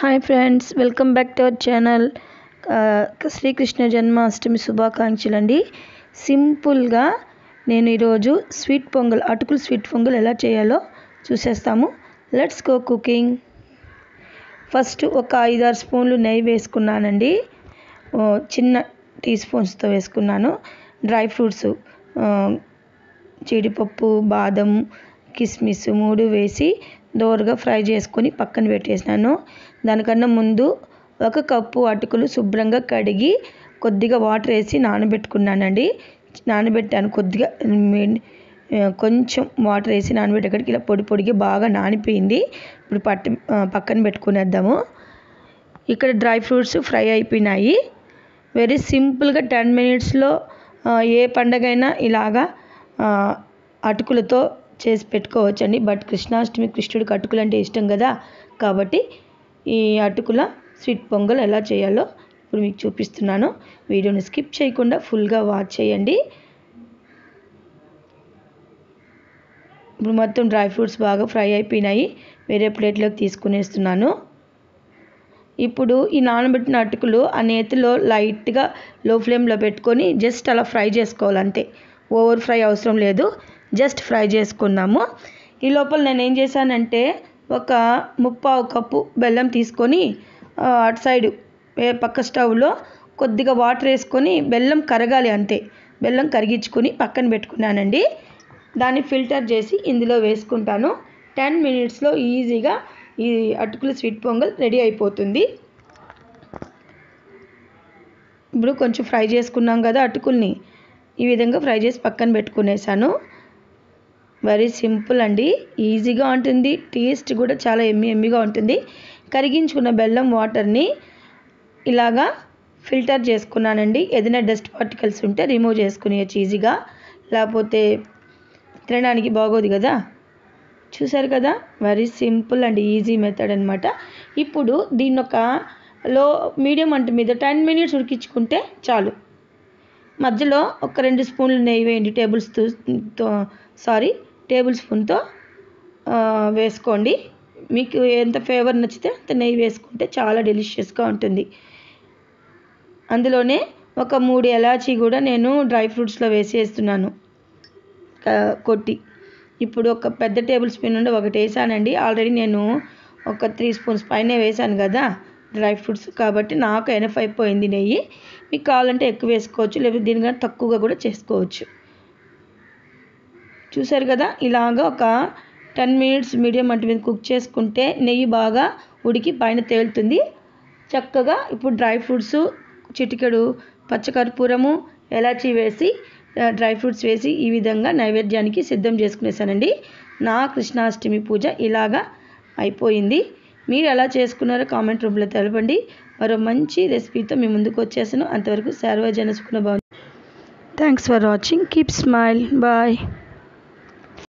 Hi friends, welcome back to our channel. Srikrishna Janmashtami శుభాకాంక్షలు అండి. సింపుల్గా నేను ఈరోజు అటుకులు స్వీట్ పొంగల్ ఎలా చేయాలో చూసేస్తాము. Let's go cooking. ఫస్ట్ ఒక 5-6 స్పూన్లు నెయ్యి వేసుకున్నానండి. చిన్న టీ స్పూన్స్తో వేసుకున్నాను. డ్రై ఫ్రూట్స్ జీడిపప్పు, బాదం, కిస్మిస్ 3 వేసి దోరగా ఫ్రై చేసుకొని పక్కన పెట్టేసినాను. దానికన్నా ముందు 1 కప్పు అటుకులు శుభ్రంగా కడిగి కొద్దిగా వాటర్ వేసి నానబెట్టుకున్నానండి. నానబెట్టాను కొద్దిగా, కొంచెం వాటర్ వేసి నానబెట్టేక్కడికి ఇలా పొడిగా బాగా నానిపోయింది. ఇప్పుడు పక్కన పెట్టుకునేద్దాము. ఇక్కడ డ్రై ఫ్రూట్స్ ఫ్రై అయిపోయినాయి. వెరీ సింపుల్గా 10 మినిట్స్లో ఏ పండగైనా ఇలాగా అటుకులతో చేసి పెట్టుకోవచ్చండి. బట్ కృష్ణాష్టమి, కృష్ణుడికి అటుకులు అంటే ఇష్టం కదా, కాబట్టి ఈ అటుకుల స్వీట్ పొంగల్ ఎలా చేయాలో ఇప్పుడు మీకు చూపిస్తున్నాను. వీడియోని స్కిప్ చేయకుండా ఫుల్గా వాచ్ చేయండి. ఇప్పుడు మొత్తం డ్రై ఫ్రూట్స్ బాగా ఫ్రై అయిపోయినాయి. వేరే ప్లేట్లోకి తీసుకునేస్తున్నాను. ఇప్పుడు ఈ నానబెట్టిన అటుకులు ఆ నేతిలో లైట్గా లో ఫ్లేమ్లో పెట్టుకొని జస్ట్ అలా ఫ్రై చేసుకోవాలి, అంతే. ఓవర్ ఫ్రై అవసరం లేదు, జస్ట్ ఫ్రై చేసుకున్నాము. ఈ లోపల నేను ఏం చేశానంటే ఒక 3/4 కప్పు బెల్లం తీసుకొని అటు సైడు పక్క స్టవ్లో కొద్దిగా వాటర్ వేసుకొని బెల్లం కరగాలి, అంతే. బెల్లం కరిగించుకొని పక్కన పెట్టుకున్నానండి. దాన్ని ఫిల్టర్ చేసి ఇందులో వేసుకుంటాను. 10 మినిట్స్లో ఈజీగా ఈ అటుకుల స్వీట్ పొంగల్ రెడీ అయిపోతుంది. ఇప్పుడు కొంచెం ఫ్రై చేసుకున్నాం కదా అటుకుల్ని, ఈ విధంగా ఫ్రై చేసి పక్కన పెట్టుకునేసాను. వెరీ సింపుల్ అండి, ఈజీగా ఉంటుంది, టేస్ట్ కూడా చాలా ఎమ్మీగా ఉంటుంది. కరిగించుకున్న బెల్లం వాటర్ని ఇలాగా ఫిల్టర్ చేసుకున్నానండి. ఏదైనా డస్ట్ పార్టికల్స్ ఉంటే రిమూవ్ చేసుకునేయచ్చు ఈజీగా, లేకపోతే తినడానికి బాగోదు కదా. చూసారు కదా, very simple and easy method అనమాట. ఇప్పుడు దీన్ని ఒక మీడియం మంట మీద 10 మినిట్స్ ఉడికించుకుంటే చాలు. మధ్యలో ఒక 2 స్పూన్లు నెయ్యి వేయండి. టేబుల్ స్పూన్తో వేసుకోండి. మీకు ఎంత ఫ్లేవర్ నచ్చితే అంత నెయ్యి వేసుకుంటే చాలా డెలిషియస్గా ఉంటుంది. అందులోనే ఒక 3 ఎలాచీ కూడా నేను డ్రై ఫ్రూట్స్లో వేసేస్తున్నాను కొట్టి. ఇప్పుడు ఒక పెద్ద టేబుల్ స్పూన్ నుండి ఒకటి వేసానండి. ఆల్రెడీ నేను ఒక 3 స్పూన్స్ పైన వేసాను కదా డ్రై ఫ్రూట్స్, కాబట్టి నాకు ఎనఫ్ అయిపోయింది నెయ్యి. మీకు కావాలంటే ఎక్కువ వేసుకోవచ్చు, లేకపోతే దీనికన్నా తక్కువగా కూడా చేసుకోవచ్చు. చూసారు కదా, ఇలాగ ఒక 10 మినిట్స్ మీడియం మంట మీద కుక్ చేసుకుంటే నెయ్యి బాగా ఉడికి పైన తేలుతుంది చక్కగా. ఇప్పుడు డ్రై ఫ్రూట్స్, చిటికెడు పచ్చకర్పూరము, ఎలాచీ వేసి డ్రై ఫ్రూట్స్ వేసి ఈ విధంగా నైవేద్యానికి సిద్ధం చేసుకునేసానండి. నా కృష్ణాష్టమి పూజ ఇలాగా అయిపోయింది. మీరు ఎలా చేసుకున్నారో కామెంట్ రూపంలో తెలపండి. మరో మంచి రెసిపీతో మీ ముందుకు వచ్చేసాను. అంతవరకు సర్వజన సుఖినో భవంతు. Thanks for watching. Keep smile. Bye.